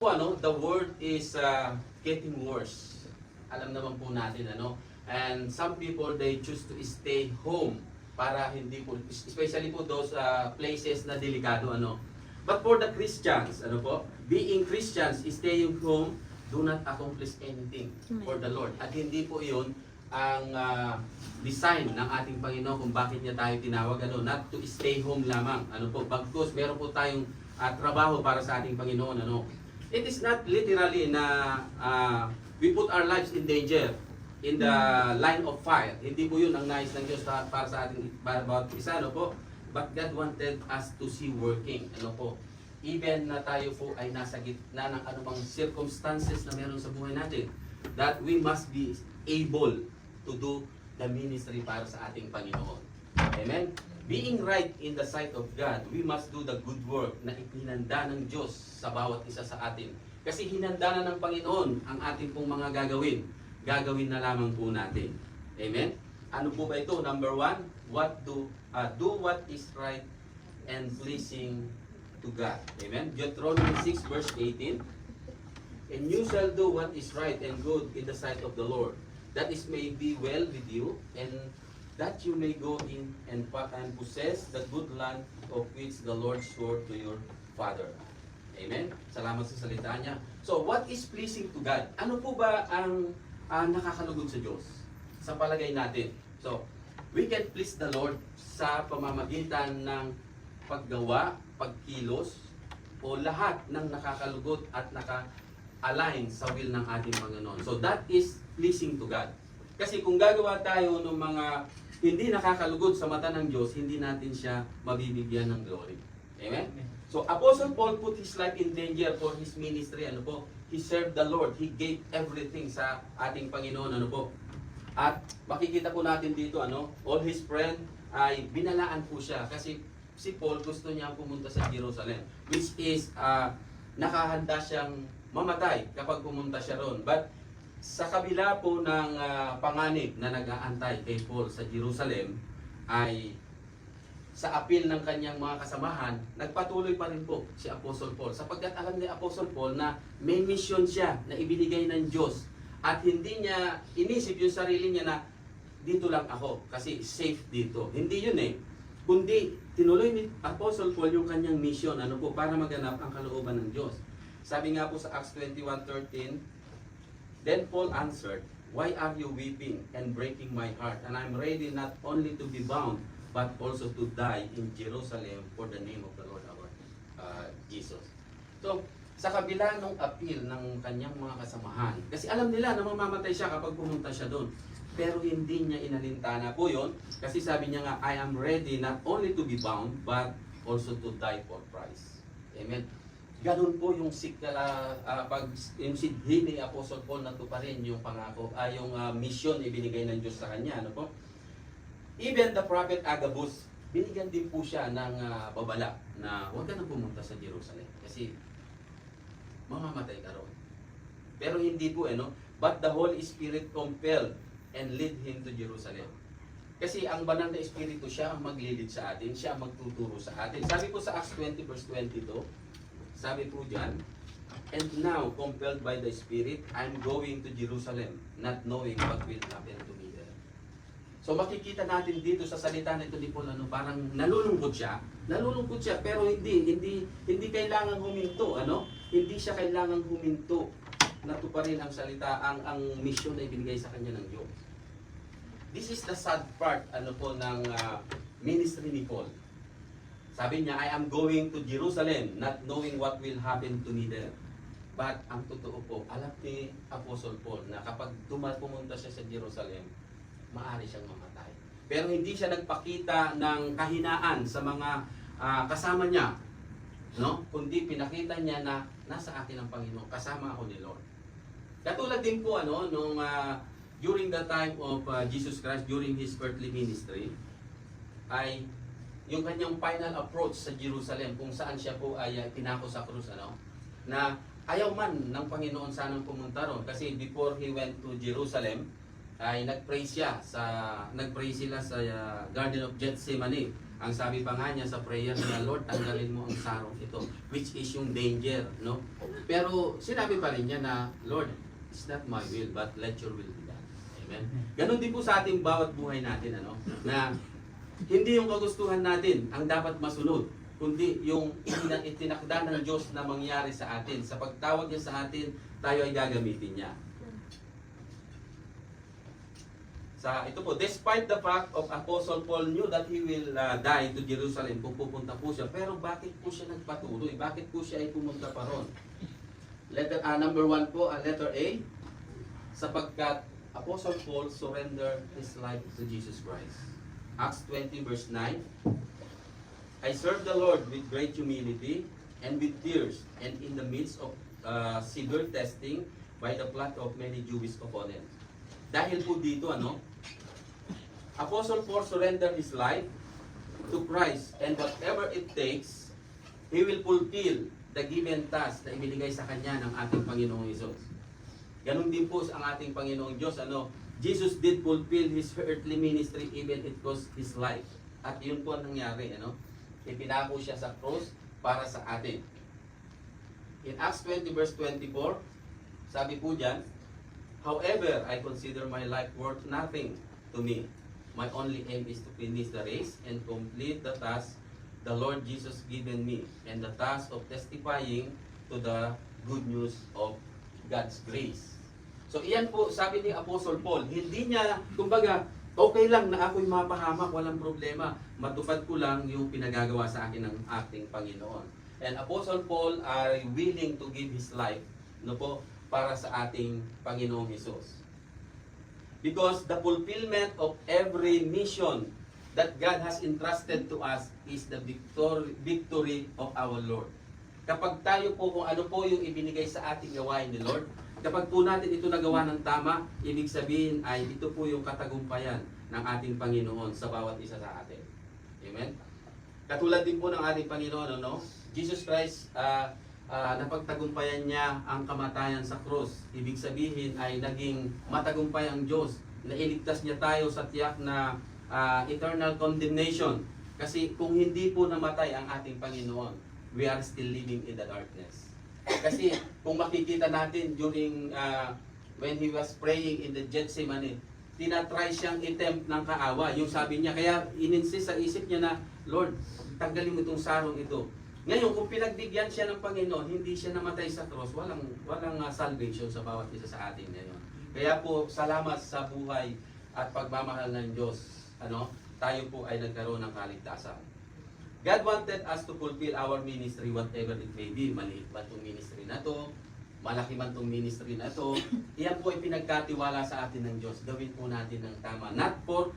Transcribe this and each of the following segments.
po the world is getting worse. Alam naman po natin and some people they choose to stay home para hindi po, especially po those places na delikado But for the Christians, being Christians, staying home, do not accomplish anything for the Lord. At hindi po iyon ang design ng ating Panginoon kung bakit niya tayo tinawag, not to stay home lamang. Bagkus, meron po tayong trabaho para sa ating Panginoon. It is not literally na we put our lives in danger in the line of fire. Hindi po yun ang nais ng Diyos para sa ating bawat isa, But God wanted us to see working, even na tayo po ay nasa gitna ng anumang circumstances na meron sa buhay natin, that we must be able to do the ministry para sa ating Panginoon. Amen? Being right in the sight of God, we must do the good work na ipinanda ng Diyos sa bawat isa sa atin. Kasi hinanda na ng Panginoon ang ating pong mga gagawin. Gagawin na lamang po natin. Amen? Ano po ba ito? Number 1, do what is right and pleasing to God. Amen? Deuteronomy 6 verse 18. And you shall do what is right and good in the sight of the Lord, that it may be well with you, and that you may go in and possess the good land of which the Lord swore to your father. Amen? Salamat sa salita niya. So, what is pleasing to God? Ano po ba ang nakakalugod sa Diyos? Sa palagay natin. So, we can please the Lord sa pamamagitan ng paggawa, pagkilos, o lahat ng nakakalugod at naka-align sa will ng ating Panginoon. So, that is pleasing to God. Kasi kung gagawa tayo ng mga hindi nakakalugod sa mata ng Diyos, hindi natin siya mabibigyan ng glory. Amen? So, Apostle Paul put his life in danger for his ministry. He served the Lord. He gave everything sa ating Panginoon. At makikita po natin dito, all his friend ay binalaan po siya. Kasi si Paul gusto niya pumunta sa Jerusalem. Which is, nakahanda siyang mamatay kapag pumunta siya ron. But, sa kabila po ng panganib na nag-aantay kay Paul sa Jerusalem, ay sa apil ng kanyang mga kasamahan, nagpatuloy pa rin po si Apostle Paul. Sapagkat alam ni Apostle Paul na may mission siya na ibinigay ng Diyos. At hindi niya inisip yung sarili niya na dito lang ako kasi safe dito. Hindi yun Kundi tinuloy ni Apostle Paul yung kanyang mission para maganap ang kalooban ng Diyos. Sabi nga po sa Acts 21:13, Then Paul answered, Why are you weeping and breaking my heart? And I'm ready not only to be bound, but also to die in Jerusalem for the name of the Lord our Jesus. So, sa kabila ng appeal ng kanyang mga kasamahan, kasi alam nila na mamamatay siya kapag pumunta siya doon. Pero hindi niya inalintana po yun, kasi sabi niya nga, I am ready not only to be bound, but also to die for Christ. Amen. Ganun po yung yung sidhi ni Apostle Paul na tuparin yung pangako, yung mission ibinigay ng Diyos sa kanya. Even the prophet Agabus, binigyan din po siya ng babala na huwag ka nang pumunta sa Jerusalem kasi mamamatay ka ron. Pero hindi po but the Holy Spirit compelled and led him to Jerusalem. Kasi ang banal na Espiritu siya ang maglilid sa atin, siya ang magtuturo sa atin. Sabi po sa Acts 20 verse 22, sabi po dyan, And now, compelled by the Spirit, I'm going to Jerusalem, not knowing what will happen to me there. So makikita natin dito sa salita nito ni Paul, parang nalulungkot siya, pero hindi kailangan huminto, Hindi siya kailangan huminto na tuparin ang salita, ang mission na ibinigay sa kanya ng Diyos. This is the sad part, ng ministry ni Paul. Sabi niya, I am going to Jerusalem, not knowing what will happen to me there. But ang totoo po, alam ni Apostle Paul na kapag pumunta siya sa Jerusalem, maaari siyang mamatay. Pero hindi siya nagpakita ng kahinaan sa mga kasama niya, kundi pinakita niya na nasa akin ang Panginoon, kasama ako ni Lord. Katulad din po during the time of Jesus Christ, during His earthly ministry, ay yung kanyang final approach sa Jerusalem, kung saan siya po ay pinako sa krus, na ayaw man ng Panginoon sanang pumunta ron. Kasi before He went to Jerusalem, ay nag-pray sila sa Garden of Gethsemane. Ang sabi pa nga niya sa prayer niya, Lord, tanggalin mo ang sarong ito, which is yung danger, Pero sinabi pa rin niya na, Lord, it's not my will, but let your will be done. Amen? Ganon din po sa ating bawat buhay natin, ano? Na hindi yung kagustuhan natin ang dapat masunod, kundi yung itinakda ng Diyos na mangyari sa atin. Sa pagtawag niya sa atin, tayo ay gagamitin niya. Ito po, despite the fact of Apostle Paul knew that he will die to Jerusalem kung pupunta po siya, pero bakit po siya nagpatuloy? Bakit po siya ay pumunta pa ron? Number 1 po, letter A, sapagkat Apostle Paul surrendered his life to Jesus Christ. Acts 20 verse 9, I serve the Lord with great humility and with tears, and in the midst of severe testing by the plot of many Jewish opponents. Dahil po dito, Apostle Paul surrendered his life to Christ, and whatever it takes, he will fulfill the given task na ibinigay sa kanya ng ating Panginoong Hesus. Ganun din po ang ating Panginoong Diyos. Jesus did fulfill his earthly ministry even it cost his life. At yun po ang nangyari. Ipinako siya sa cross para sa atin. In Acts 20 verse 24, sabi po dyan, however, I consider my life worth nothing to me. My only aim is to finish the race and complete the task the Lord Jesus given me, and the task of testifying to the good news of God's grace. So iyan po, sabi ni Apostle Paul, hindi niya, kumbaga, okay lang na ako'y mapahamak, walang problema. Matupad ko lang yung pinagagawa sa akin ng ating Panginoon. And Apostle Paul are willing to give his life para sa ating Panginoong Hesus. Because the fulfillment of every mission that God has entrusted to us is the victory of our Lord. Kapag tayo po, kung ano po yung ibinigay sa ating gawain ni Lord, kapag po natin ito nagawa ng tama, ibig sabihin ay ito po yung katagumpayan ng ating Panginoon sa bawat isa sa atin. Amen? Katulad din po ng ating Panginoon, Jesus Christ, napagtagumpayan niya ang kamatayan sa krus. Ibig sabihin ay naging matagumpay ang Diyos. Nailigtas niya tayo sa tiyak na eternal condemnation. Kasi kung hindi po namatay ang ating Panginoon, we are still living in the darkness. Kasi kung makikita natin during when he was praying in the Gethsemane, tinatry siyang attempt ng kaawa. Yung sabi niya, kaya ininsist sa isip niya na, Lord, tanggalin mo itong sarong ito. Ngayon, kung pinagbigyan siya ng Panginoon, hindi siya namatay sa cross, walang salvation sa bawat isa sa atin ngayon. Kaya po, salamat sa buhay at pagmamahal ng Diyos. Tayo po ay nagkaroon ng kaligtasan. God wanted us to fulfill our ministry, whatever it may be. Maliit ba itong ministry na to? Malaki man itong ministry na to? Iyan po ay pinagkatiwala sa atin ng Diyos. Gawin po natin ng tama. Not for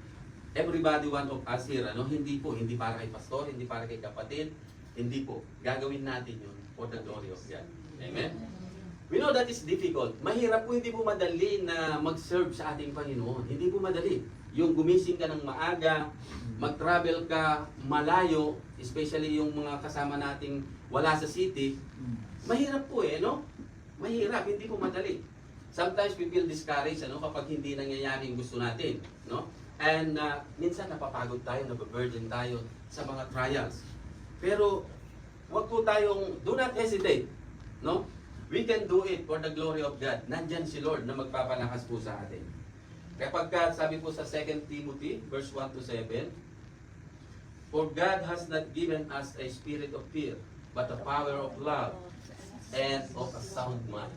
everybody one of us here. Hindi po. Hindi para kay pastor, hindi para kay kapatid. Hindi po. Gagawin natin yun for the glory of God. Amen? We know that is difficult. Mahirap po, hindi po madali na mag-serve sa ating Panginoon. Hindi po madali. Yung gumising ka ng maaga, mag-travel ka malayo, especially yung mga kasama nating wala sa city, mahirap po Mahirap, hindi po madali. Sometimes we feel discouraged kapag hindi nangyayari yung gusto natin. And minsan napapagod tayo, nababurden tayo sa mga trials. Pero wag po tayong, do not hesitate. We can do it for the glory of God. Nandyan si Lord na magpapalakas po sa atin. Kapag sabi po sa 2 Timothy, verse 1 to 7, for God has not given us a spirit of fear, but a power of love and of a sound mind.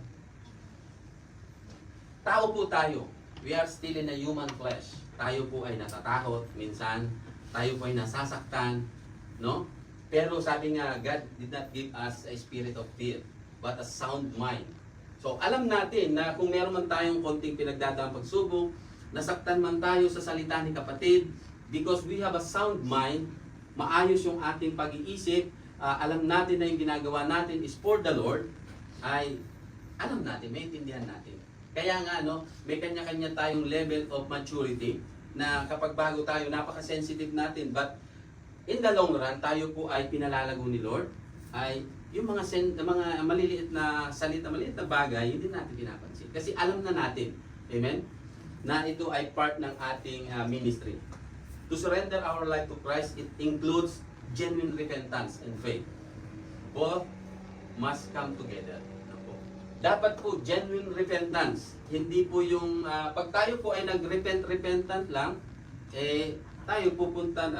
Tao po tayo. We are still in a human flesh. Tayo po ay natatakot minsan. Tayo po ay nasasaktan. Pero sabi nga, God did not give us a spirit of fear, but a sound mind. So alam natin na kung meron man tayong konting pinagdadaang pagsubok, nasaktan man tayo sa salita ni kapatid, because we have a sound mind, maayos yung ating pag-iisip, alam natin na yung ginagawa natin is for the Lord, ay alam natin, maintindihan natin. Kaya nga, may kanya-kanya tayong level of maturity na kapag bago tayo, napaka-sensitive natin, but in the long run, tayo po ay pinalalago ni Lord, ay yung mga maliliit na salita, maliliit na bagay, hindi natin pinapansin. Kasi alam na natin, amen, na ito ay part ng ating ministry. To surrender our life to Christ, it includes genuine repentance and faith. Both must come together. dapat po genuine repentance. Hindi po yung pag tayo po ay repentant lang, tayo pupunta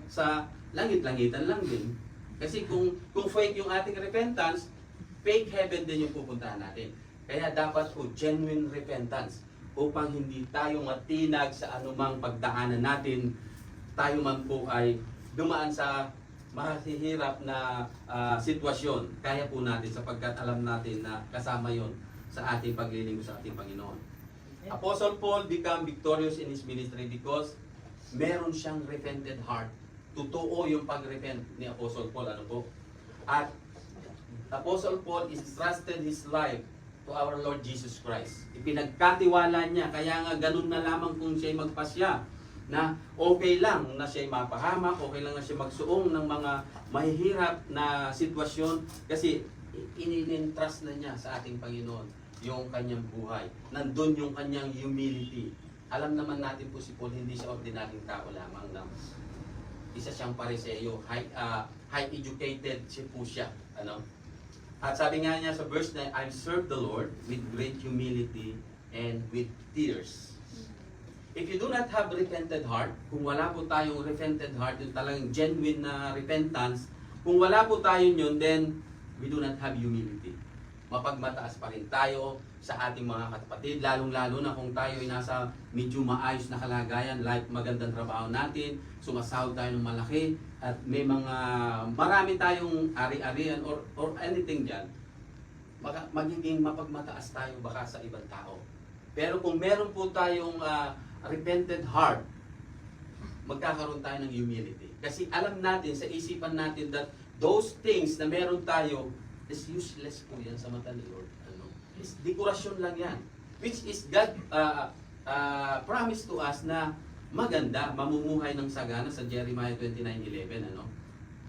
sa langit-langitan lang din. Kasi kung fake yung ating repentance, fake heaven din yung pupuntahan natin. Kaya dapat po genuine repentance upang hindi tayo matinag sa anumang pagdaanan natin. Tayo man po ay dumaan sa mahihirap na sitwasyon. Kaya po natin sapagkat alam natin na kasama yon sa ating paglilingkod sa ating Panginoon. Apostle Paul became victorious in his ministry because meron siyang repented heart. Totoo yung pag-repent ni Apostle Paul. Ano po? At Apostle Paul is trusted his life to our Lord Jesus Christ. Ipinagkatiwala niya, kaya nga ganun na lamang kung siya'y magpasya, na okay lang na siya'y mapahamak, okay lang na siya magsuong ng mga mahihirap na sitwasyon, kasi in-entrust na niya sa ating Panginoon yung kanyang buhay. Nandun yung kanyang humility. Alam naman natin po si Paul, hindi siya ordinaryong tao lamang na isa siyang Pariseo, high educated siya po siya. Ano? At sabi nga niya sa verse 9, I've served the Lord with great humility and with tears. If you do not have repented heart, kung wala po tayong repented heart, yung talagang genuine na repentance, kung wala po tayo yun, then we do not have humility. Mapagmataas pa rin tayo sa ating mga kapatid, lalong-lalo na kung tayo ay nasa medyo maayos na kalagayan, like magandang trabaho natin, sumasahod tayo ng malaki, at may mga marami tayong ari-arian or anything dyan, magiging mapagmataas tayo baka sa ibang tao. Pero kung meron po tayong repented heart, magkakaroon tayo ng humility. Kasi alam natin sa isipan natin that those things na meron tayo is useless po yan sa mata ni Lord. Ano? Is dekorasyon lang yan. Which is God promised to us na maganda, mamumuhay ng sagana sa Jeremiah 29:11. Ano?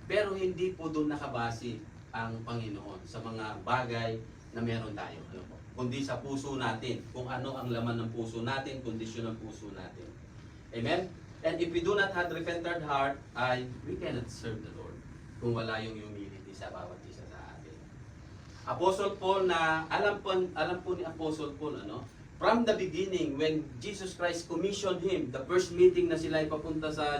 Pero hindi po doon nakabase ang Panginoon sa mga bagay na meron tayo. Ano po? Kundi sa puso natin. Kung ano ang laman ng puso natin, kondisyon ng puso natin. Amen? And if we do not have repentant heart, we cannot serve the Lord kung wala yung humility sa bawat isa sa atin. Apostle Paul na, alam po ni Apostle Paul, ano? From the beginning, when Jesus Christ commissioned him, the first meeting na sila ay papunta sa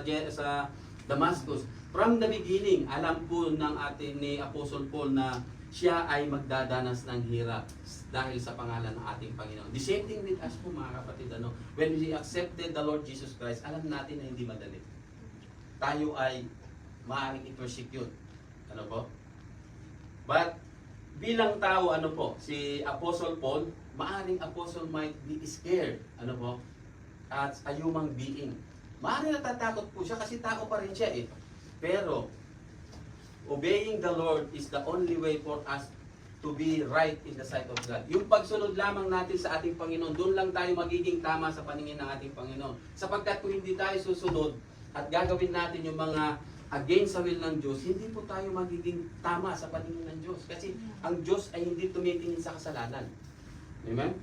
Damascus, from the beginning, alam po ng atin ni Apostle Paul na siya ay magdadanas ng hirap dahil sa pangalan ng ating Panginoon. The same thing with us po mga kapatid. Ano? When we accepted the Lord Jesus Christ, alam natin na hindi madali. Tayo ay maaaring i-persecute. Ano po? But bilang tao, ano po, si Apostle Paul, maaaring Apostle might be scared. Ano po? As a human being. Maaaring natatakot po siya kasi tao pa rin siya eh. Pero obeying the Lord is the only way for us to be right in the sight of God. Yung pagsunod lamang natin sa ating Panginoon, doon lang tayo magiging tama sa paningin ng ating Panginoon. Sapagkat kung hindi tayo susunod at gagawin natin yung mga against sa will ng Diyos, hindi po tayo magiging tama sa paningin ng Diyos. Kasi ang Diyos ay hindi tumitingin sa kasalanan. Amen?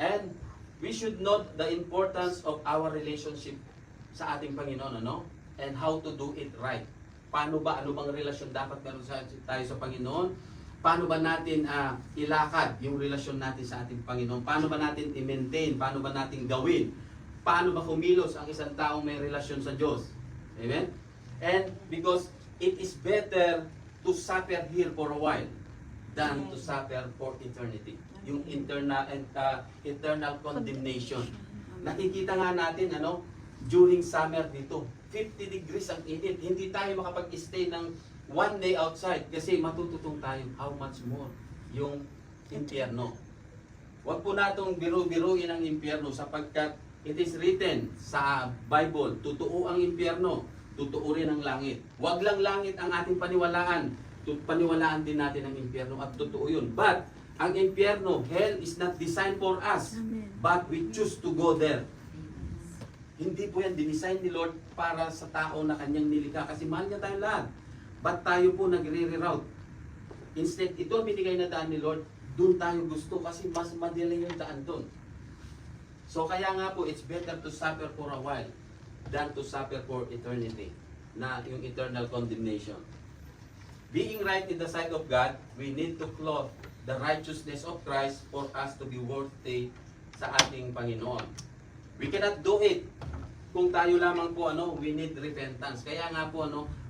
And we should note the importance of our relationship sa ating Panginoon, ano? And how to do it right. Paano ba, ano bang relasyon dapat meron tayo sa Panginoon? Paano ba natin ilakad yung relasyon natin sa ating Panginoon? Paano ba natin i-maintain? Paano ba natin gawin? Paano ba kumilos ang isang taong may relasyon sa Diyos? Amen? And because it is better to suffer here for a while than to suffer for eternity. Yung eternal condemnation. Nakikita nga natin, ano, during summer dito, 50 degrees ang init. Hindi tayo makapag-stay ng one day outside kasi matututong tayo. How much more yung impyerno? Huwag po natong biru-biruin ang impyerno sapagkat it is written sa Bible, totoo ang impyerno, totoo rin ang langit. Huwag lang langit ang ating paniwalaan. Paniwalaan din natin ang impyerno at totoo yun. But ang impyerno, hell is not designed for us, but we choose to go there. Hindi po yan dinisign ni Lord para sa tao na kanyang nilikha kasi mahal niya tayong lahat. Ba't tayo po nagre-reroute? Instead, ito ang binigay na daan ni Lord, doon tayo gusto kasi mas madali yung daan doon. So kaya nga po, it's better to suffer for a while than to suffer for eternity, na yung eternal condemnation. Being right in the sight of God, we need to clothe the righteousness of Christ for us to be worthy sa ating Panginoon. We cannot do it kung tayo lamang po we need repentance. Kaya nga po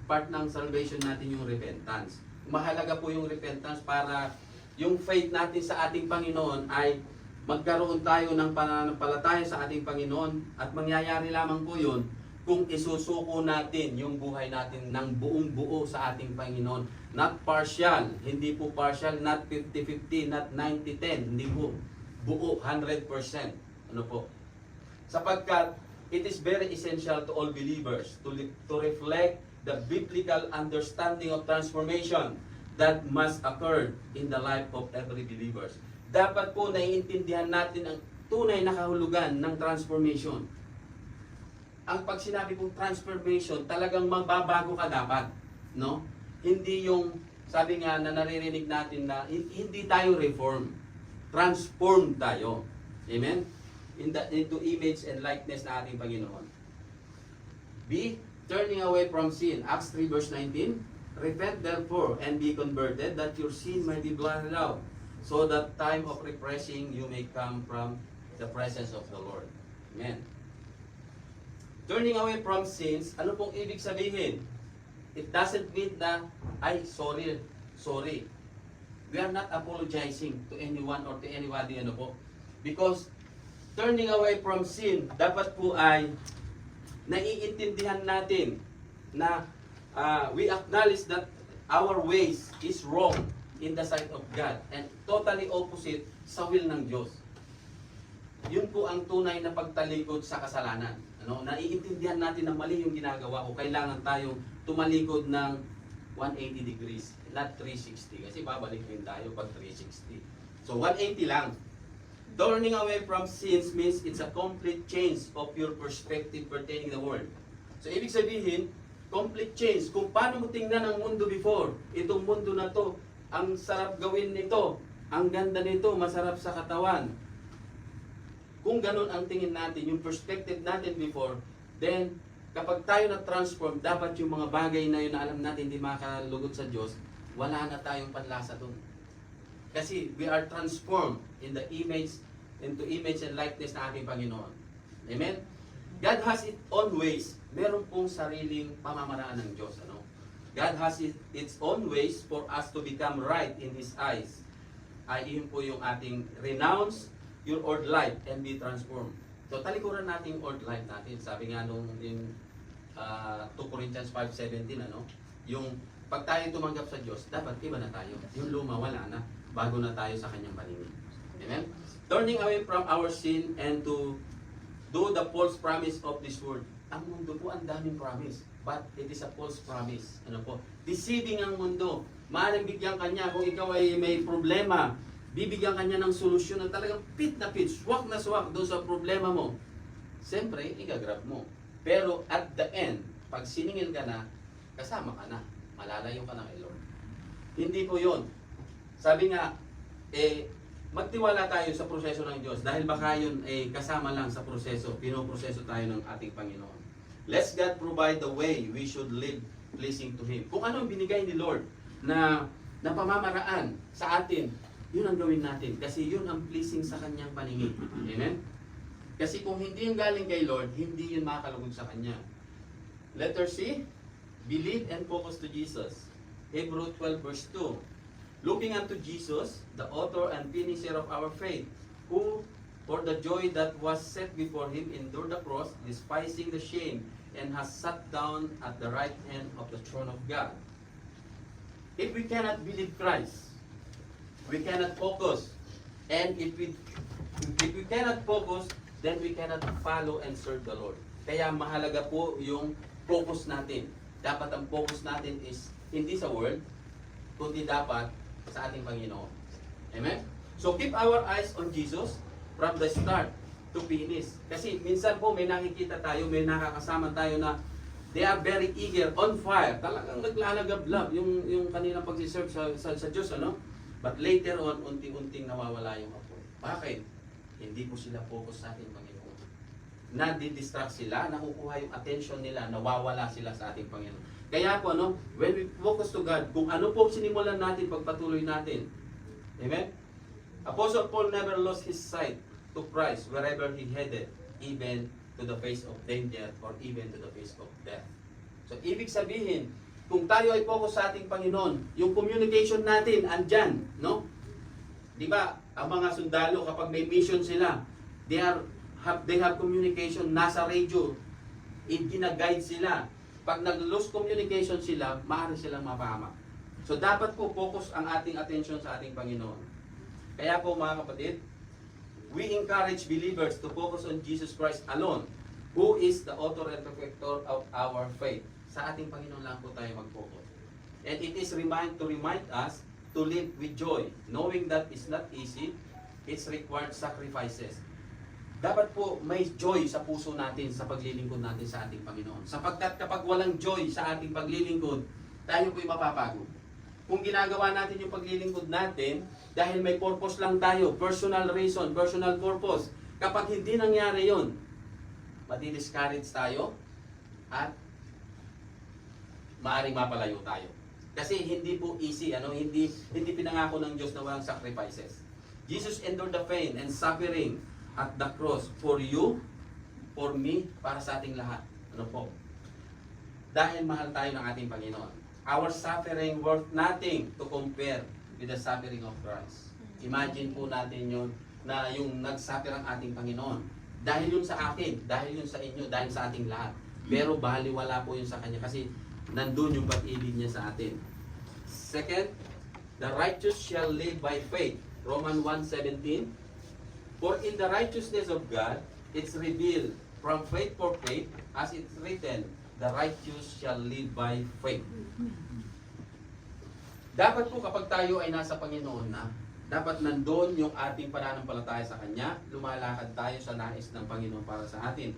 part ng salvation natin yung repentance. Mahalaga po yung repentance para yung faith natin sa ating Panginoon ay magkaroon tayo ng pananampalataya sa ating Panginoon, at mangyayari lamang po yun kung isusuko natin yung buhay natin ng buong buo sa ating Panginoon. Not partial, hindi po partial, not 50-50, not 90-10, hindi po. Buo, 100%. Ano po? Sapagkat it is very essential to all believers to reflect the biblical understanding of transformation that must occur in the life of every believer. Dapat po naiintindihan natin ang tunay na kahulugan ng transformation. Ang pag sinabi pong transformation, talagang magbabago ka dapat, no? Hindi yung sabi nga na naririnig natin na hindi tayo reform, transform tayo. Amen? Into image and likeness na ating Panginoon. B, turning away from sin. Acts 3 verse 19. Repent therefore and be converted, that your sin may be blotted out, so that time of refreshing you may come from the presence of the Lord. Amen. Turning away from sins, ano pong ibig sabihin? It doesn't mean na, sorry. We are not apologizing to anyone or to anybody, because turning away from sin, dapat po ay naiintindihan natin na we acknowledge that our ways is wrong in the sight of God and totally opposite sa will ng Diyos. Yun po ang tunay na pagtalikod sa kasalanan. Naiintindihan natin na mali yung ginagawa ko, kailangan tayong tumalikod ng 180 degrees, not 360. Kasi babalik din tayo pag 360. So 180 lang. Turning away from sins means it's a complete change of your perspective pertaining the world. So ibig sabihin, complete change. Kung paano mo tingnan ang mundo before, itong mundo na to, ang sarap gawin nito, ang ganda nito, masarap sa katawan. Kung ganun ang tingin natin, yung perspective natin before, then kapag tayo na-transform, dapat yung mga bagay na yun na alam natin hindi makalugot sa Diyos, wala na tayong panlasa dun. Kasi we are transformed into image and likeness na ating Panginoon. Amen? God has its own ways. Meron pong sariling pamamaraan ng Diyos. God has its own ways for us to become right in His eyes. Iyon po yung ating renounce your old life and be transformed. So talikuran natin yung old life natin. Sabi nga nung in 2 Corinthians 5:17, yung pag tayo tumanggap sa Diyos, dapat iba na tayo. Yung luma wala na, bago na tayo sa kanyang paningin. Amen? Turning away from our sin and to do the false promise of this world. Ang mundo po, ang daming promise. But it is a false promise. Deceiving ang mundo. Maaaring bigyan kanya kung ikaw ay may problema, bibigyan kanya ng solusyon na talagang fit na fit, swak na swak doon sa problema mo. Siyempre, igagrab mo. Pero at the end, pag siningil ka na, kasama ka na. Malalayo ka na kay Lord. Hindi po yun. Sabi nga, magtiwala tayo sa proseso ng Diyos dahil baka yun kasama lang sa proseso, pinoproseso tayo ng ating Panginoon. Let's God provide the way we should live pleasing to Him. Kung ano ang binigay ni Lord na pamamaraan sa atin, yun ang gawin natin kasi yun ang pleasing sa kanyang paningin. Amen? Kasi kung hindi yung galing kay Lord, hindi yun makakalugod sa kanya. Letter C, believe and focus to Jesus. Hebrews 12 verse 2. Looking unto Jesus, the author and finisher of our faith, who for the joy that was set before Him endured the cross, despising the shame, and has sat down at the right hand of the throne of God. If we cannot believe Christ, we cannot focus. And if we cannot focus, then we cannot follow and serve the Lord. Kaya mahalaga po yung focus natin. Dapat ang focus natin is hindi sa world, kundi dapat sa ating Panginoon. Amen? So keep our eyes on Jesus from the start to finish. Kasi minsan po may nakikita tayo, may nakakasama tayo na they are very eager, on fire. Talagang naglalagablab yung kanilang pagsiserve sa Diyos, But later on, unti-unting nawawala yung apoy. Bakit? Hindi po sila focus sa ating Panginoon. nadidistract sila, nakukuha yung attention nila, nawawala sila sa ating Panginoon. Kaya po, when we focus to God, kung ano po sinimulan natin, pagpatuloy natin. Amen? Apostle Paul never lost his sight to Christ wherever he headed, even to the face of danger or even to the face of death. So, ibig sabihin, kung tayo ay focus sa ating Panginoon, yung communication natin, andyan, no? Di ba, ang mga sundalo, kapag may mission sila, they have communication, nasa radio, gina-guide sila. Pag nag-lose communication sila, maaari silang mapahamak. So, dapat po focus ang ating attention sa ating Panginoon. Kaya po mga kapatid, we encourage believers to focus on Jesus Christ alone, who is the author and perfecter of our faith. Sa ating Panginoon lang po tayo mag-focus. And it is to remind us to live with joy, knowing that it's not easy, it's required sacrifices. Dapat po may joy sa puso natin sa paglilingkod natin sa ating Panginoon. Sapagkat kapag walang joy sa ating paglilingkod, tayo po'y mapapagod. Kung ginagawa natin yung paglilingkod natin, dahil may purpose lang tayo, personal reason, personal purpose, kapag hindi nangyari yon, madi-discourage tayo at maaaring mapalayo tayo. Kasi hindi po easy, hindi pinangako ng Diyos na walang sacrifices. Jesus endured the pain and suffering at the cross for you, for me, para sa ating lahat. Ano po? Dahil mahal tayo ng ating Panginoon. Our suffering worth nothing to compare with the suffering of Christ. Imagine po natin yun, na yung nagsuffer ang ating Panginoon. Dahil yun sa akin, dahil yun sa inyo, dahil sa ating lahat. Pero baliwala po yun sa Kanya kasi nandun yung pag-ibig niya sa atin. Second, the righteous shall live by faith. Romans 1:17. For in the righteousness of God, it's revealed from faith for faith, as it's written, the righteous shall live by faith. Dapat po kapag tayo ay nasa Panginoon na, dapat nandoon yung ating pananampalataya sa Kanya, lumalakad tayo sa nais ng Panginoon para sa atin.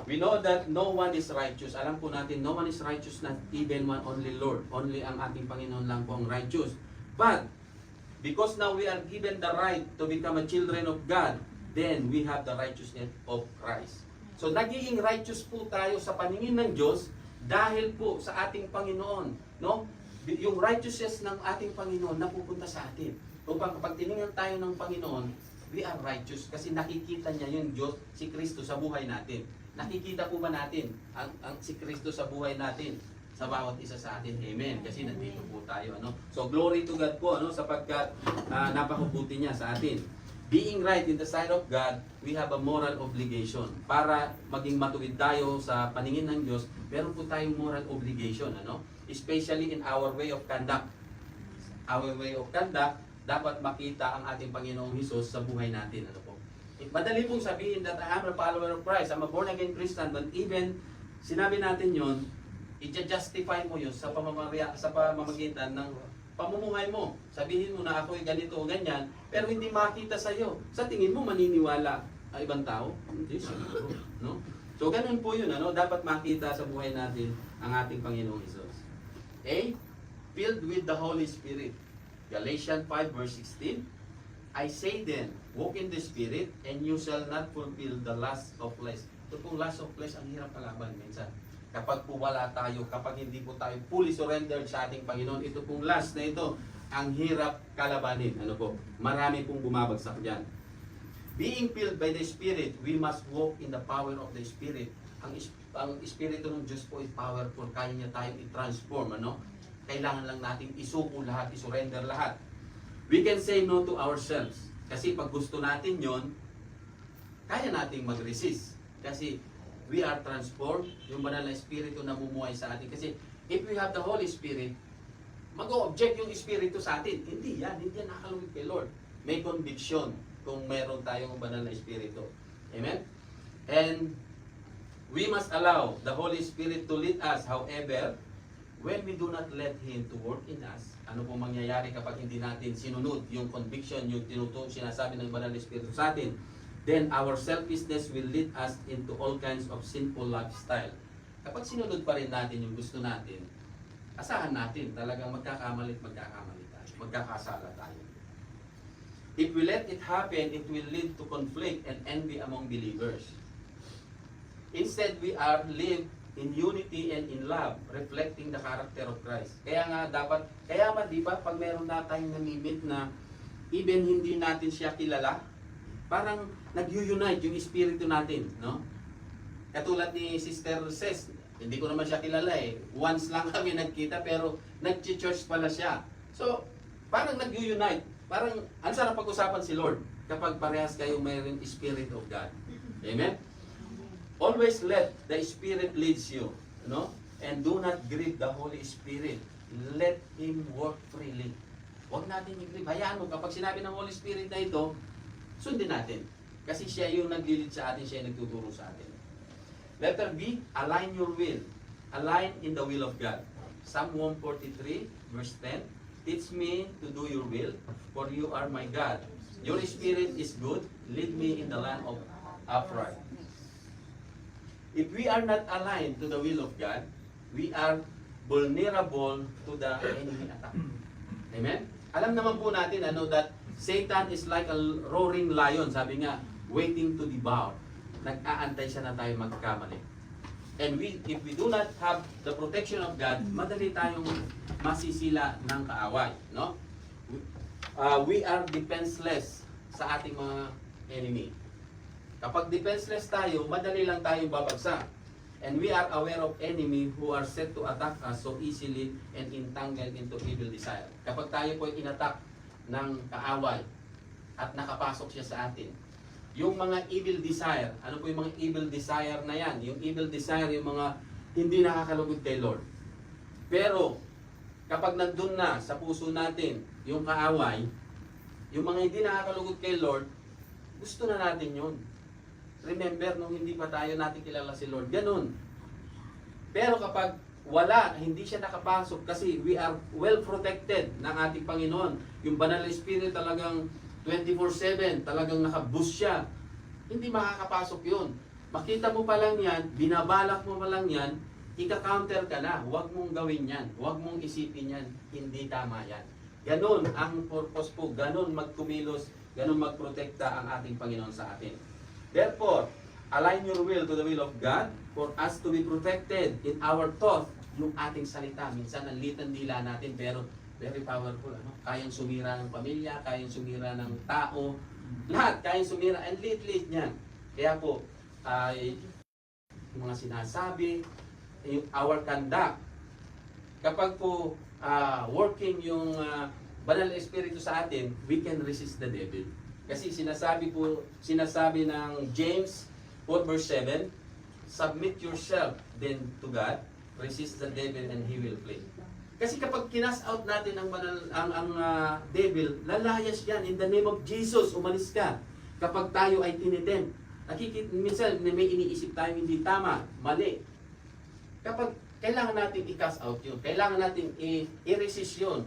We know that no one is righteous. Alam po natin, no one is righteous, not even one, only Lord. Only ang ating Panginoon lang po ang righteous. But, because now we are given the right to become a children of God, then we have the righteousness of Christ. So, nagiging righteous po tayo sa paningin ng Diyos dahil po sa ating Panginoon. No? Yung righteousness ng ating Panginoon napupunta sa atin. Upang kapag tinignan tayo ng Panginoon, we are righteous kasi nakikita niya yung Diyos, si Kristo sa buhay natin. Nakikita po ba natin ang si Kristo sa buhay natin? Sa bawat isa sa atin. Amen. Kasi nandito po tayo. So, glory to God po, sapagkat napakabuti niya sa atin. Being right in the sight of God, we have a moral obligation. Para maging matuwid tayo sa paningin ng Diyos, meron po tayong moral obligation. Especially in our way of conduct. Our way of conduct, dapat makita ang ating Panginoong Hesus sa buhay natin. Madali pong sabihin that I am a follower of Christ, I'm a born again Christian, but even sinabi natin yon, i-justify mo yun sa pamamagitan ng pamumuhay mo. Sabihin mo na ako ay ganito o ganyan, pero hindi makita sa iyo. Sa tingin mo, maniniwala ang ibang tao? Hindi siguro. No? So, ganun po yun. Dapat makita sa buhay natin ang ating Panginoong Hesus. A. Filled with the Holy Spirit. Galatians 5 verse 16. I say then, walk in the Spirit, and you shall not fulfill the lust of flesh. Ito pong lust of flesh, ang hirap kalaban minsan. Kapag po wala tayo, kapag hindi po tayo fully surrendered sa ating Panginoon, ito pong lust na ito, ang hirap kalabanin. Marami pong bumabagsak dyan. Being filled by the Spirit, we must walk in the power of the Spirit. Ang Espiritu ng Diyos po is powerful, kaya niya tayong i-transform. Kailangan lang natin isuko lahat, isurrender lahat. We can say no to ourselves. Kasi pag gusto natin yon, kaya nating mag-resist. Kasi we are transformed, yung banal na Espiritu namumuhay sa atin. Kasi if we have the Holy Spirit, mag-o-object yung Espiritu sa atin. Hindi yan nakalugid kay Lord. May conviction kung meron tayong banal na Espiritu. Amen? And we must allow the Holy Spirit to lead us. However, when we do not let Him to work in us, ano pong mangyayari kapag hindi natin sinunod yung conviction, yung sinasabi ng banal na Espiritu sa atin? Then our selfishness will lead us into all kinds of sinful lifestyle. Kapag sinunod pa rin natin yung gusto natin, asahan natin talagang magkakamali tayo, magkakasala tayo. If we let it happen, it will lead to conflict and envy among believers. Instead, we are live in unity and in love, reflecting the character of Christ. Kaya nga dapat, kaya ba di ba, pag meron na tayong namimit na even hindi natin siya kilala, parang nag-unite yung espiritu natin, no? Katulad ni Sister Ces, hindi ko naman siya kilala eh. Once lang kami nagkita pero nag-church pala siya. So, parang nag-unite. Parang, ang sarap pag-usapan si Lord kapag parehas kayong mayroong Spirit of God. Amen? Always let the Spirit leads you, no? And do not grieve the Holy Spirit. Let Him work freely. Huwag natin i-grieve. Hayaan mo, kapag sinabi ng Holy Spirit na ito, sundin natin. Kasi siya yung nag-lead sa atin, siya yung nagtuturo sa atin. Letter B, align your will. Align in the will of God. Psalm 143, verse 10, teach me to do your will, for you are my God. Your Spirit is good. Lead me in the land of upright. If we are not aligned to the will of God, we are vulnerable to the enemy attack. Amen? Alam naman po natin that Satan is like a roaring lion, sabi nga, waiting to devour. Nag-aantay siya na tayo magkamali. And if we do not have the protection of God, madali tayong masisila ng kaaway. No? We are defenseless sa ating mga enemy. Kapag defenseless tayo, madali lang tayong babagsak. And we are aware of enemy who are set to attack us so easily and entangled into evil desire. Kapag tayo po ay inattack ng kaaway at nakapasok siya sa atin, yung mga evil desire, ano po yung mga evil desire na yan? Yung evil desire, yung mga hindi nakakalugod kay Lord. Pero, kapag nandun na sa puso natin, yung kaaway, yung mga hindi nakakalugod kay Lord, gusto na natin yun. Remember, nung hindi pa tayo natin kilala si Lord, ganun. Pero kapag wala, hindi siya nakapasok kasi we are well protected ng ating Panginoon. Yung Banal na Spirit talagang 24/7, talagang nakaboost siya. Hindi makakapasok yun. Makita mo pa lang yan, binabalak mo pa lang yan, ika-counter ka na. Huwag mong gawin yan. Huwag mong isipin yan. Hindi tama yan. Ganun ang purpose po. Ganun magkumilos, ganun magprotekta ang ating Panginoon sa atin. Therefore, align your will to the will of God for us to be protected in our thought. Yung ating salita, minsan ang litan-dila natin pero very powerful. Kayang sumira ng pamilya, kayang sumira ng tao, lahat kayang sumira, and lit-lit niyan. Kaya po, yung mga sinasabi, yung our conduct, kapag po working yung Banal na Espiritu sa atin, we can resist the devil. Kasi sinasabi ng James 4 verse 7, submit yourself then to God, resist the devil and he will flee. Kasi kapag kinas out natin ang devil, lalayas yan. In the name of Jesus, umalis ka. Kapag tayo ay tinitempt, minsan may iniisip tayo hindi tama, mali. Kapag kailangan natin i-cast out yun, kailangan natin i-resist yun.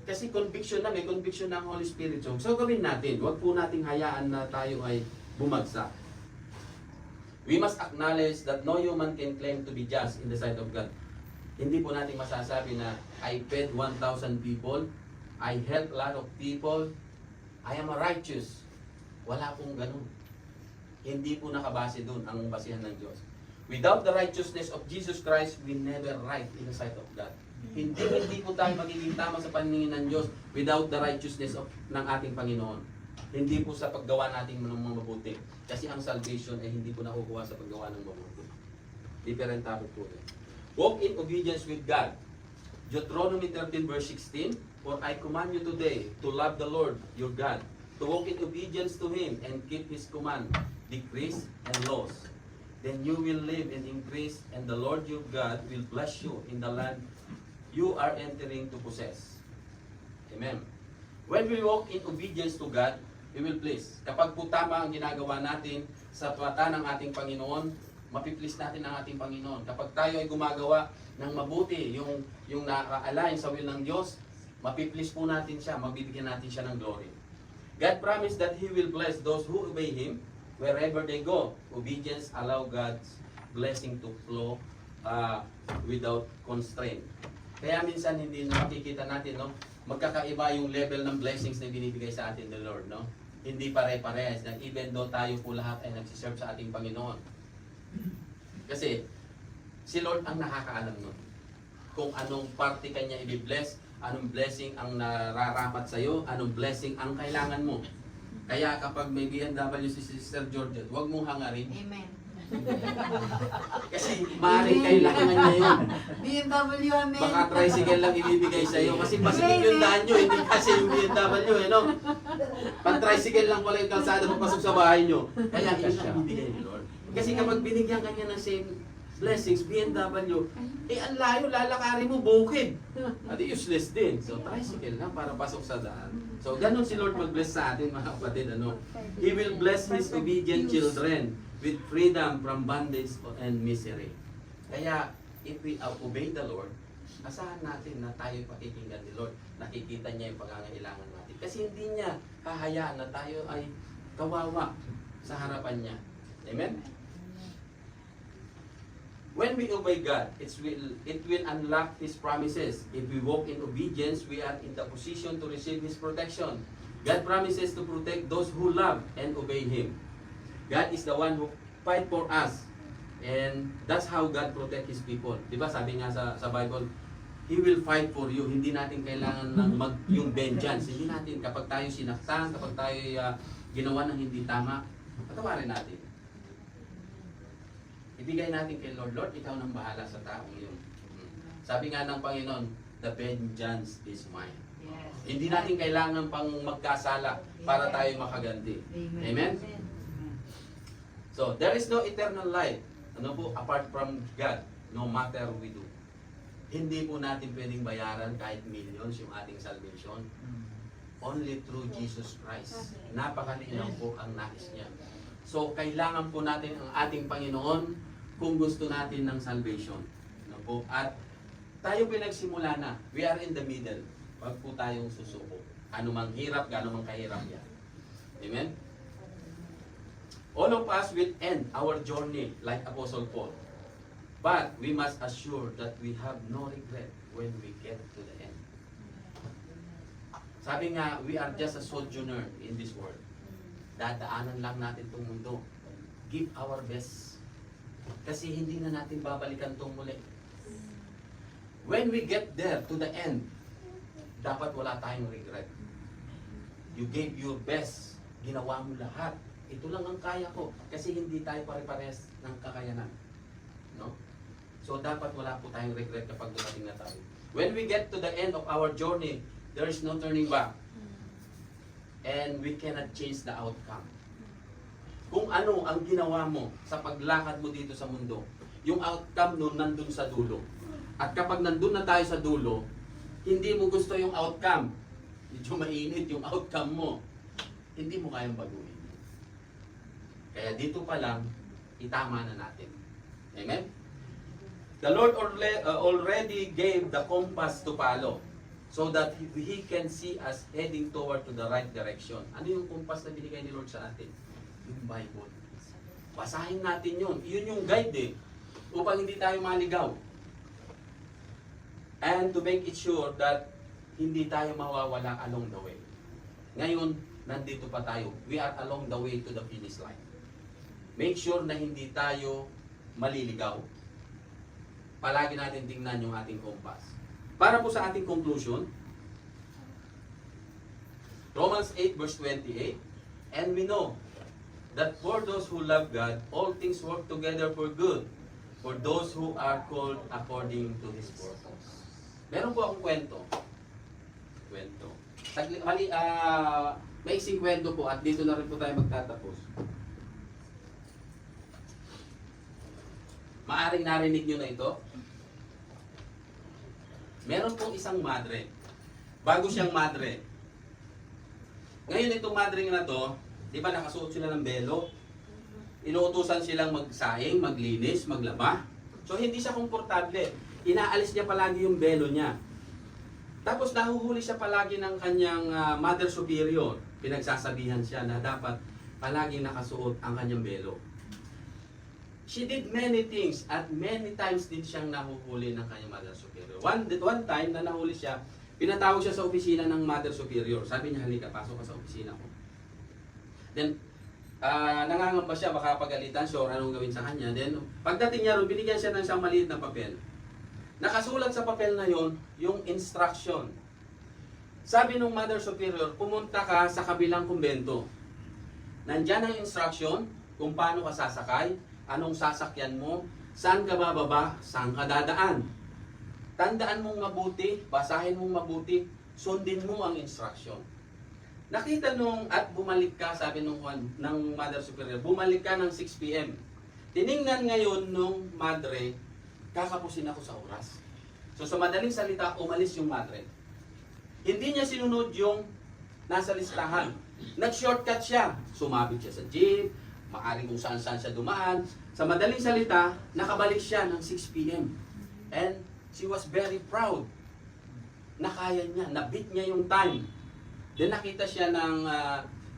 Kasi conviction na, may conviction ng Holy Spirit. So gawin natin. Huwag po nating hayaan na tayo ay bumagsak. We must acknowledge that no human can claim to be just in the sight of God. Hindi po natin masasabi na I fed 1,000 people, I helped a lot of people, I am a righteous. Wala pong ganun. Hindi po nakabase doon ang basihan ng Diyos. Without the righteousness of Jesus Christ, we never right in the sight of God. Hindi po tayo magiging tama sa paningin ng Diyos without the righteousness ng ating Panginoon. Hindi po sa paggawa natin ng mga mabuti. Kasi ang salvation ay hindi po nakukuha sa paggawa ng mabuti. Different topic po rin. Walk in obedience with God. Deuteronomy 13 verse 16, for I command you today to love the Lord your God, to walk in obedience to Him and keep His command, decrees, and laws. Then you will live and increase, and the Lord your God will bless you in the land you are entering to possess. Amen. When we walk in obedience to God, He will please. Kapag po tama ang ginagawa natin sa mata ng ating Panginoon, mapiplease natin ang ating Panginoon. Kapag tayo ay gumagawa ng mabuti, yung naka-align sa will ng Diyos, mapiplease po natin siya, mabibigyan natin siya ng glory. God promised that He will bless those who obey Him wherever they go. Obedience allow God's blessing to flow without constraint. Kaya minsan hindi nakikita natin, no? Magkakaiba yung level ng blessings na binibigay sa atin the Lord, no? Hindi pare-parehas. Even though tayo po lahat ay nagsiserve sa ating Panginoon. Kasi si Lord ang nakakaalam nun. Kung anong parte kanya i-bless, anong blessing ang nararapat sa'yo, anong blessing ang kailangan mo. Kaya kapag may BMW si Sister Georgia, huwag mong hangarin. Amen. Kasi maaaring kailangan niya yun. BMW, amen. Baka tricycle lang ibibigay sa'yo. Kasi pasigil yung daan nyo, hindi kasi yung BMW, eh, no? Pag tricycle lang pala yung kalsada papasok sa bahay nyo. Kaya yun ang ibibigay ni Lord. Kasi kapag binigyan ka niya ng same blessings, BMW, eh ang layo, lalakarin mo, bukid. At useless din. So tricycle lang para pasok sa daan. So ganun si Lord mag-bless sa atin, mga kapatid. Ano? He will bless His obedient children with freedom from bondage and misery. Kaya, if we obey the Lord, asahan natin na tayo pakikinggan ni Lord. Nakikita niya yung pangangailangan natin. Kasi hindi niya hahayaan na tayo ay kawawa sa harapan niya. Amen? When we obey God, it will unlock His promises. If we walk in obedience, we are in the position to receive His protection. God promises to protect those who love and obey Him. God is the one who fight for us. And that's how God protect His people. Diba sabi nga sa Bible, He will fight for you. Hindi natin kailangan ng yung vengeance. Hindi natin, kapag tayo sinaktan, kapag tayo ginawa ng hindi tama, patawarin natin. Ibigay natin kay Lord, Lord, ikaw nang bahala sa taong yun. Sabi nga ng Panginoon, the vengeance is mine. Yes. Hindi natin kailangan pang magkasala para tayo makaganti. Amen? So, there is no eternal life, ano po, apart from God, no matter we do. Hindi po natin pwedeng bayaran kahit millions yung ating salvation. Only through Jesus Christ. Napakalinaw po ang nais niya. So, kailangan po natin ang ating Panginoon kung gusto natin ng salvation. Ano po? At tayo pinagsimula na. We are in the middle. Wag po tayong susuko. Ano mang hirap, gano'n mang kahirap yan. Amen? All of us will end our journey like Apostle Paul. But we must assure that we have no regret when we get to the end. Sabi nga, we are just a sojourner in this world. Dadaanan lang natin itong mundo. Give our best. Kasi hindi na natin babalikan itong muli. When we get there to the end, dapat wala tayong regret. You gave your best. Ginawa mo lahat. Ito lang ang kaya ko. Kasi hindi tayo pare-pares ng kakayanan. No? So dapat wala po tayong regret kapag dumating na tayo. When we get to the end of our journey, there is no turning back. And we cannot change the outcome. Kung ano ang ginawa mo sa paglakad mo dito sa mundo, yung outcome nun nandun sa dulo. At kapag nandun na tayo sa dulo, hindi mo gusto yung outcome. Medyo mainit yung outcome mo. Hindi mo kayang baguhin. Kaya dito pa lang, itama na natin. Amen? The Lord already gave the compass to follow so that He can see us heading toward to the right direction. Ano yung compass na binigay ni Lord sa atin? Yung Bible. Basahin natin yun. Yun yung guide eh. Upang hindi tayo maligaw. And to make it sure that hindi tayo mawawala along the way. Ngayon, nandito pa tayo. We are along the way to the finish line. Make sure na hindi tayo maliligaw. Palagi natin tingnan yung ating compass. Para po sa ating conclusion, Romans 8 verse 28, and we know that for those who love God, all things work together for good, for those who are called according to His purpose. Meron po akong kwento. Maiksing kwento po at dito na rin po tayo magtatapos. Maaring narinig nyo na ito. Meron pong isang madre. Bago siyang madre. Ngayon itong madre na to, di ba nakasuot sila ng belo? Inuutusan silang magsaing, maglinis, maglaba. So hindi siya komportable. Inaalis niya palagi yung belo niya. Tapos nahuhuli siya palagi ng kanyang mother superior. Pinagsasabihan siya na dapat palaging nakasuot ang kanyang belo. She did many things at many times din siyang nahuhuli ng kanyang mother superior. One time na nahuli siya, pinatawag siya sa opisina ng mother superior. Sabi niya, halika, pasok ka sa opisina ko. Then, nangangamba siya, baka pagalitan siya or anong gawin sa kanya. Then, pagdating niya ron, binigyan siya ng isang maliit na papel. Nakasulat sa papel na yon yung instruction. Sabi nung Mother Superior, pumunta ka sa kabilang kumbento. Nandyan ang instruction kung paano ka sasakay, anong sasakyan mo, saan ka bababa, saan ka dadaan. Tandaan mong mabuti, basahin mong mabuti, sundin mo ang instruction. Nakita nung at bumalik ka, sabi ng Mother Superior, bumalik ka ng 6 p.m. Tiningnan ngayon nung madre, kakapusin ako sa oras. So sa madaling salita, umalis yung madre. Hindi niya sinunod yung nasa listahan. Nag-shortcut siya. Sumabit siya sa jeep, maaring kung saan-saan siya dumaan. Sa madaling salita, nakabalik siya ng 6 p.m. And she was very proud. Nakaya niya, nabit niya yung time. Then nakita siya ng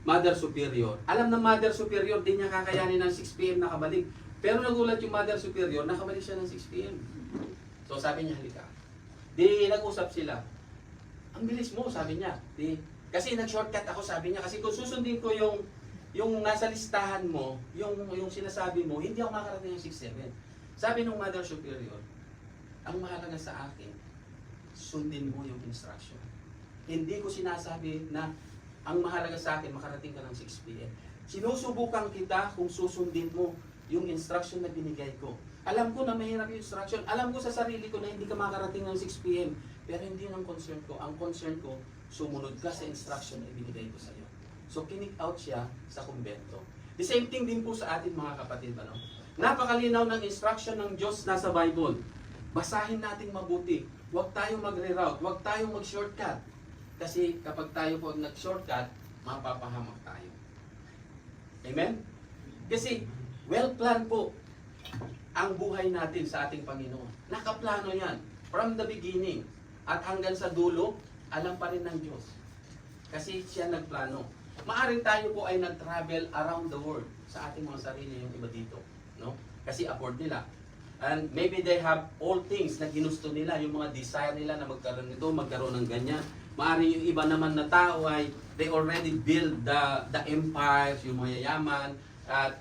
Mother Superior. Alam ng Mother Superior, di niya kakayanin ng 6 p.m. nakabalik. Pero nagulat yung Mother Superior, nakabalik siya ng 6 p.m. So sabi niya, halika. Di nag-usap sila. Ang bilis mo, sabi niya. Kasi nag-shortcut ako, sabi niya. Kasi kung susundin ko yung nasa listahan mo, yung sinasabi mo, hindi ako makarating ng 6-7. Sabi ng Mother Superior, ang mahalaga sa akin, sundin mo yung instruction. Hindi ko sinasabi na ang mahalaga sa akin, makarating ka ng 6 p.m. Sinusubukan kita kung susundin mo yung instruction na binigay ko. Alam ko na mahirap yung instruction. Alam ko sa sarili ko na hindi ka makarating ng 6 p.m. Pero hindi ang concern ko. Ang concern ko, sumunod ka sa instruction na ibinigay ko sa iyo. So, kick out siya sa kumbento. The same thing din po sa atin mga kapatid. Ano? Napakalinaw ng instruction ng Diyos nasa Bible. Basahin natin mabuti. Huwag tayong magre-route. Huwag tayong mag-shortcut. Kasi kapag tayo po nag-shortcut, mapapahamak tayo. Amen? Kasi, well-planned po ang buhay natin sa ating Panginoon. Nakaplano yan. From the beginning. At hanggang sa dulo, alam pa rin ng Diyos. Kasi siya nagplano. Maaring tayo po ay nag-travel around the world sa ating mga sarili, yung iba dito. No? Kasi afford nila. And maybe they have all things na ginusto nila, yung mga desire nila na magkaroon nito, magkaroon ng ganyan. Maaring yung iba naman na tao ay they already build the empires, yung mayayaman, at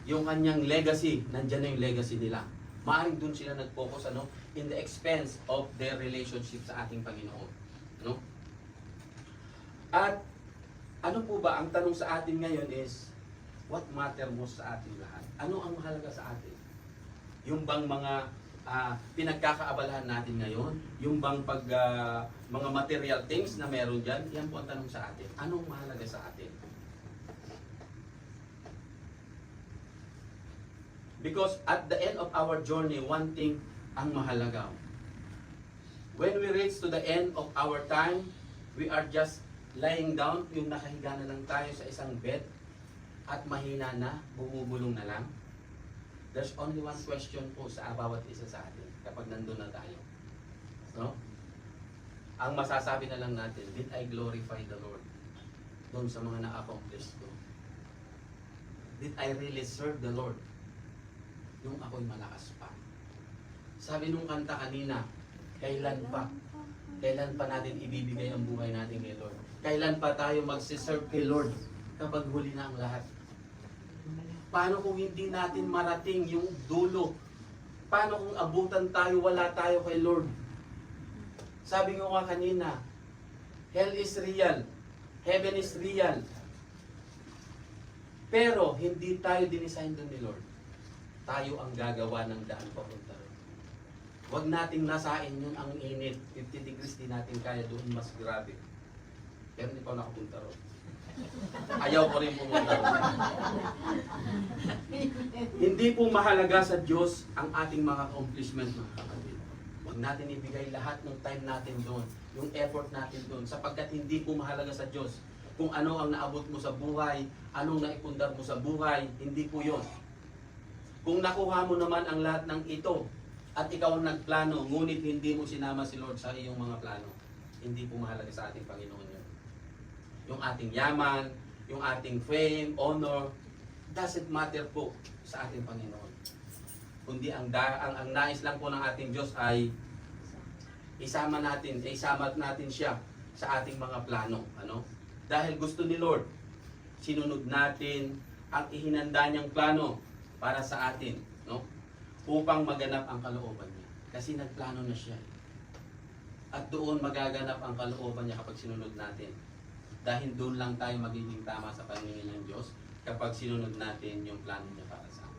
yung kanyang legacy, nandyan na yung legacy nila. Maaring dun sila nag-focus in the expense of their relationship sa ating Panginoon. No? At ano po ba, ang tanong sa atin ngayon is, what matter most sa ating lahat? Ano ang mahalaga sa atin? Yung bang mga pinagkakaabalahan natin ngayon, yung bang mga material things na meron dyan, yan po ang tanong sa atin. Anong mahalaga sa atin? Because at the end of our journey, one thing ang mahalaga. When we reach to the end of our time, we are just lying down, yung nakahiga na lang tayo sa isang bed, at mahina na, bumubulong na lang. There's only one question po sa bawat isa sa atin kapag nandun na tayo. No? Ang masasabi na lang natin, did I glorify the Lord? Doon sa mga na-accomplish ko. Did I really serve the Lord? Yung ako'y malakas pa. Sabi nung kanta kanina, kailan pa? Kailan pa natin ibibigay ang buhay natin kay Lord? Kailan pa tayo magsiserve kay Lord kapag huli na ang lahat? Paano kung hindi natin marating yung dulo? Paano kung abutan tayo, wala tayo kay Lord? Sabi ko nga kanina, hell is real, heaven is real. Pero hindi tayo dinisign doon ni Lord. Tayo ang gagawa ng daan papunta rin. Huwag nating nasain yun ang init. 50 degrees di natin kaya doon, mas grabe. Pero hindi pa nakapunta rin. Ayaw ko rin pumunta rin. Hindi po mahalaga sa Diyos ang ating mga accomplishment, mga kapatid. Huwag natin ibigay lahat ng time natin doon, yung effort natin doon, sapagkat hindi po mahalaga sa Diyos kung ano ang naabot mo sa buhay, anong naipundar mo sa buhay, hindi po yon. Kung nakuha mo naman ang lahat ng ito, at ikaw ang nagplano, ngunit hindi mo sinama si Lord sa iyong mga plano, hindi po mahalaga sa ating Panginoon yun. Yung ating yaman, yung ating fame, honor, doesn't matter po sa ating Panginoon. Kundi ang nais lang po ng ating Diyos ay isama natin siya sa ating mga plano. Ano? Dahil gusto ni Lord, sinunod natin ang ihinanda niyang plano para sa atin, no? Upang maganap ang kalooban niya. Kasi nagplano na siya. At doon magaganap ang kalooban niya kapag sinunod natin. Dahil doon lang tayo magiging tama sa paningin ng Diyos kapag sinunod natin yung plano niya para sa atin.